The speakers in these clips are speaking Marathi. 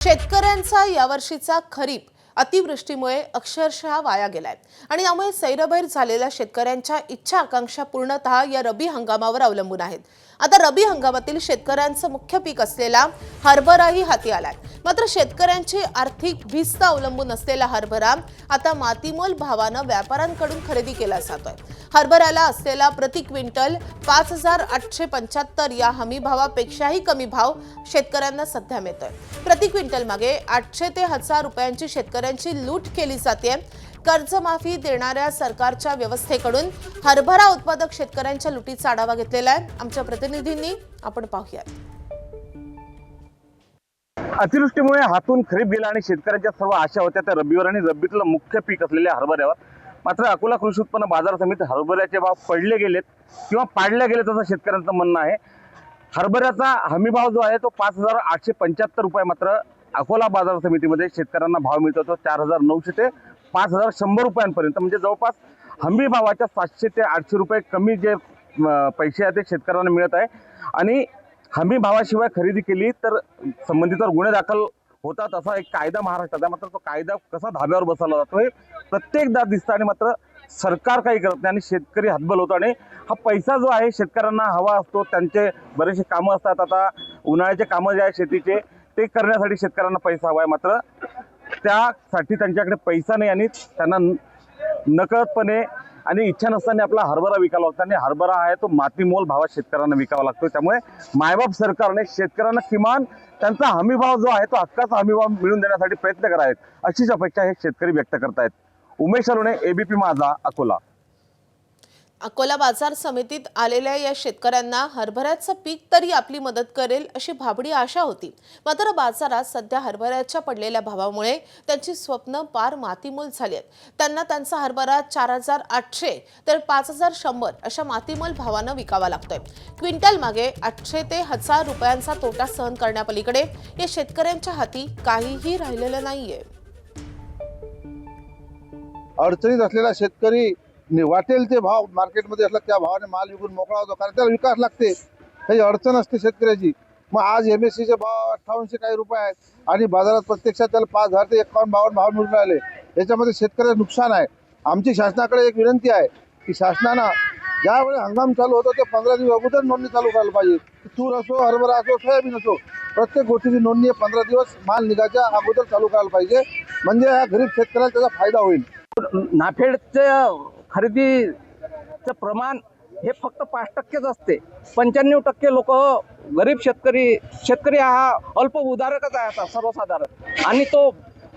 शेतकऱ्यांचा यावर्षीचा खरीप अतिवृष्टीमुळे अक्षरशः वाया गेलाय आणि यामुळे सैरभैर झालेल्या शेतकऱ्यांच्या इच्छा आकांक्षा पूर्णतः या रबी हंगामावर अवलंबून आहेत। आता रबी हंगामातील शेतकऱ्यांचं मुख्य पीक असलेला हरभराही हाती आलाय। मात्र शेतकऱ्यांची आर्थिक भिस्त अवलंबून असलेला हरभरा आता मातीमोल भावानं व्यापाऱ्यांकडून खरेदी केला जातोय। हरभऱ्याला असलेला प्रति क्विंटल 5875 या हमी भावापेक्षाही कमी भाव शेतकऱ्यांना सध्या मिळतोय। प्रति क्विंटल मागे 800 ते 1000 रुपयांची शेतकऱ्यांची लूट केली जाते। कर्जमाफी देणाऱ्या सरकारच्या व्यवस्थेकडून हरभरा उत्पादक शेतकऱ्यांच्या लुटीचा आढावा घेतलेला आहे आमच्या प्रतिनिधींनी। आपण पाहूया। अतिवृष्टीमुळे हातून खरीप गेला आणि शेतकऱ्यांच्या सर्व आशा होत्या त्या रब्बीवर आणि रब्बीतलं मुख्य पीक असलेल्या हरभऱ्यावर। मात्र अकोला कृषी उत्पन्न बाजार समितीत हरभऱ्याचे भाव पडले गेलेत किंवा पाडले गेलेत असं शेतकऱ्यांचं म्हणणं आहे। हरभऱ्याचा हमी भाव जो आहे तो 5875 रुपये मात्र अकोला बाजार समितीमध्ये शेतकऱ्यांना भाव मिळतो तो 4900 ते 5100 रुपयांपर्यंत, म्हणजे जवळपास हमी भावाच्या 700 ते 800 रुपये कमी जे पैसे आहेत ते शेतकऱ्यांना मिळत आहे। आणि हमी भावाशिवाय खरेदी केली तर संबंधितांवर गुन्हे दाखल होतात असा एक कायदा महाराष्ट्रात आहे। मात्र तो कायदा कसा धाब्यावर बसवला जातो हे प्रत्येकदा दिसतं आणि मात्र सरकार काही करत नाही आणि शेतकरी हतबल होतो। आणि हा पैसा जो आहे शेतकऱ्यांना हवा असतो, त्यांचे बरेचसे कामं असतात, आता उन्हाळ्याचे कामं जे आहे शेतीचे ते करण्यासाठी शेतकऱ्यांना पैसा हवा आहे, मात्र त्यासाठी त्यांच्याकडे पैसा नाही आणि त्यांना नकळतपणे आणि इच्छा नसताना आपला हरभरा विकावा लागतो आणि हरभरा आहे तो मातीमोल भावात शेतकऱ्यांना विकावा लागतो। त्यामुळे मायबाप सरकारने शेतकऱ्यांना किमान त्यांचा हमी भाव जो आहे तो हक्काचा हमी भाव मिळवून देण्यासाठी प्रयत्न करावेत अशीच अपेक्षा हे शेतकरी व्यक्त करतायत। उमेश अरुणे, एबीपी माझा, अकोला। अकोला बाजार समितीत आलेल्या या शेतकऱ्यांना हरभऱ्याचं पीक तरी आपली मदत करेल अशी भाबडी आशा होती। मात्र बाजारात सध्या हरभऱ्याच्या पडलेल्या भावामुळे त्यांची स्वप्न पार मातीमोल झाली आहेत। त्यांना त्यांचा हरभरा 4800 तर 5100 अशा मातीमोल भावानं विकावा लागतोय। क्विंटल मागे 800 ते 1000 रुपयांचा तोटा सहन करण्यापलीकडे या शेतकऱ्यांच्या हाती काहीही राहिलेलं नाहीये। अडचणीत असलेला शेतकरी वाटेल ते भाव मार्केटमध्ये असला त्या भावाने माल विकून मोकळा होतो, कारण त्याला विकास लागते, काही अडचण असते शेतकऱ्याची। मग आज MSCचे भाव 5800 काही रुपये आहेत आणि बाजारात प्रत्यक्षात त्याला 5000 ते 51-52 भाव मिळून राहिले। याच्यामध्ये शेतकऱ्याचं नुकसान आहे। आमची शासनाकडे एक विनंती आहे की शासनानं ज्यावेळी हंगाम चालू होतो ते 15 दिवस अगोदर नोंदणी चालू करायला पाहिजे। तूर असो, हरभरा असो, सोयाबीन असो, प्रत्येक गोष्टीची नोंदणी 15 दिवस माल निघायच्या अगोदर चालू करायला पाहिजे, म्हणजे या गरीब शेतकऱ्याला त्याचा फायदा होईल। नाफेडचं खरेदीचं प्रमाण हे फक्त 5% असते। 95% लोक गरीब शेतकरी हा अल्प उधारकच आहे आता सर्वसाधारण, आणि तो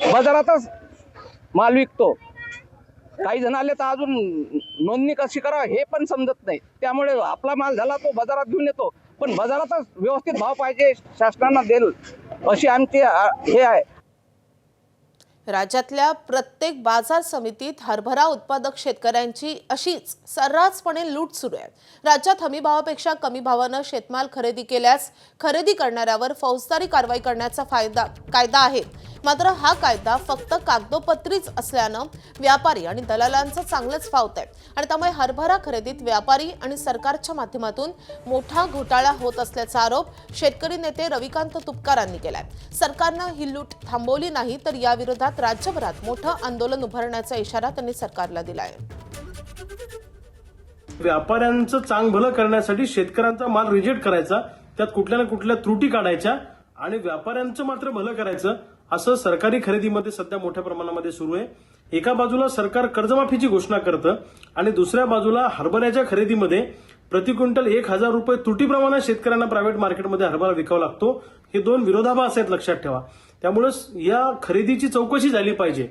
बाजारातच माल विकतो। काही जणाले तर अजून नोंदणी कशी करावं हे पण समजत नाही, त्यामुळे आपला माल झाला तो बाजारात घेऊन येतो, पण बाजारातच व्यवस्थित भाव पाहिजे, शासनानं देईल अशी आमची हे आहे। राज्यातल्या प्रत्येक बाजार समितीत हरभरा उत्पादक शेतकऱ्यांची अशीच सर्रासपणे लूट सुरू आहे। राज्यात हमी भावापेक्षा कमी भावानं शेतमाल खरेदी केल्यास खरेदी करणाऱ्यावर फौजदारी कारवाई करण्याचा कायदा आहे। मात्र हा कायदा फक्त कागदोपत्रीच असल्यानं व्यापारी आणि दलालांचं चांगलंच फावतंय आणि त्यामुळे हरभरा खरेदीत व्यापारी आणि सरकारच्या माध्यमातून मोठा घोटाळा होत असल्याचा आरोप शेतकरी नेते रविकांत तुपकरांनी केलाय। सरकारनं ही लूट थांबवली नाही तर याविरोधात राज्यभरात मोठं आंदोलन उभारण्याचा इशारा त्यांनी सरकारला दिलाय। व्यापाऱ्यांचं चांगभलं करण्यासाठी शेतकऱ्यांचा माल रिजेक्ट करायचा, त्यात कुठल्या ना कुठल्या त्रुटी काढायच्या आणि व्यापाऱ्यांचं मात्र भलं करायचं, असं सरकारी खरेदीमध्ये सध्या मोठ्या प्रमाणामध्ये सुरू आहे। एका बाजूला सरकार कर्जमाफीची घोषणा करतं आणि दुसऱ्या बाजूला हरभऱ्याच्या खरेदीमध्ये प्रति क्विंटल 1000 रुपये त्रुटीप्रमाणे शेतकऱ्यांना प्रायव्हेट मार्केटमध्ये हरभरा विकावा लागतो। हे दोन विरोधाभास आहेत, लक्षात ठेवा। त्यामुळे या खरेदीची चौकशी झाली पाहिजे।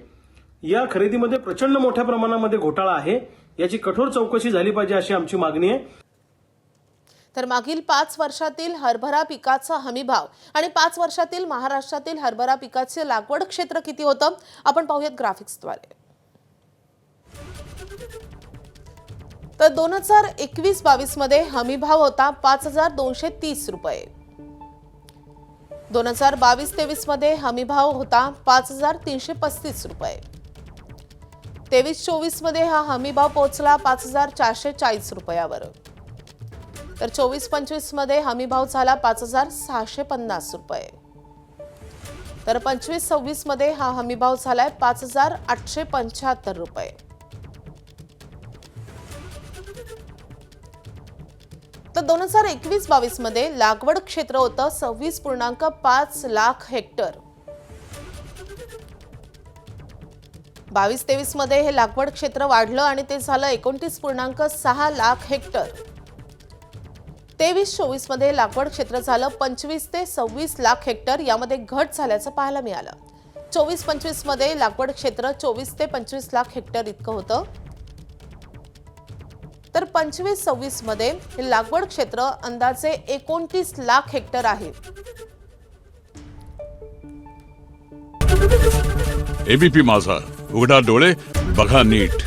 या खरेदीमध्ये प्रचंड मोठ्या प्रमाणामध्ये घोटाळा आहे, याची कठोर चौकशी झाली पाहिजे अशी आमची मागणी आहे। तर मागील 5 वर्षातील हरभरा पिकाचा हमी भाव आणि 5 वर्षातील महाराष्ट्रातील हरभरा पिकाचे लागवड क्षेत्र किती होतं आपण पाहूयात ग्राफिक्सद्वारे। तर 2021-22 मध्ये हमी भाव होता 5230 रुपये। 2022-23 मध्ये हमी भाव होता 5335 रुपये। 23-24 मध्ये हा हमी भाव पोहोचला 5440 रुपयावर। तर 24-25 मध्ये हमी भाव झाला 5650 रुपये। तर 25-26 मध्ये हा हमीभाव झालाय 5,875 रुपये. तर 2021-22 मध्ये लागवड क्षेत्र होतं 26.5 लाख हेक्टर. 22-23 मध्ये हे लागवड क्षेत्र वाढलं आणि ते झालं 29.6 लाख हेक्टर. 23-24 मध्ये लागवड क्षेत्र झालं 25 ते 26 लाख हेक्टर. यामध्ये घट झाल्याचं पाहायला मिळालं. 24-25 मध्ये लागवड क्षेत्र 24 ते 25 लाख हेक्टर इतकं होतं. तर 25-26 मध्ये हे लागवड क्षेत्र अंदाजे 29 लाख हेक्टर आहे. एबीपी माझा, उघडा डोळे बघा नीट.